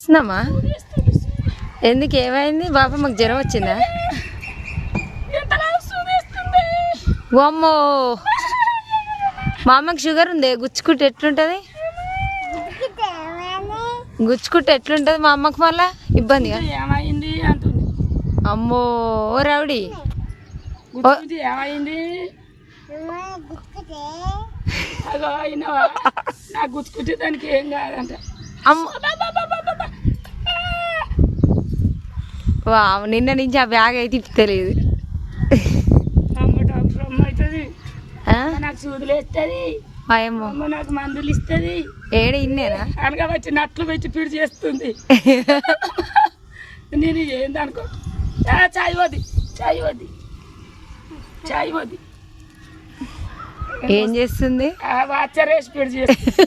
వస్తున్నామా? ఎందుకు ఏమైంది బాబా? మాకు జ్వరం వచ్చిందా? అమ్మో మా అమ్మకి షుగర్ ఉంది. గుచ్చుకుంటే ఎట్లుంటది? గుచ్చుకుంటే ఎట్లుంటది మా అమ్మకి? మళ్ళా ఇబ్బందిగా. అమ్మో ఓ రౌడీ ఏమైంది? నాకు గుచ్చుకుంటే దానికి ఏం కాదంట. నిన్న నుంచి ఆ బ్యాగ్ అయితే తెలియదు. నాకు సూదులు వేస్తుంది, అమ్మ నాకు మందులు ఇస్తుంది. ఏడ ఇన్నేనా అనగా వచ్చి నట్లు పెట్టి పిడి చేస్తుంది. నేను ఏంది అనుకో. చాయ్ వద్ది, చాయ్ వద్ది, చాయ్ వద్ది. ఏం చేస్తుంది? వాచర్ వేసి పిడి చేస్తుంది.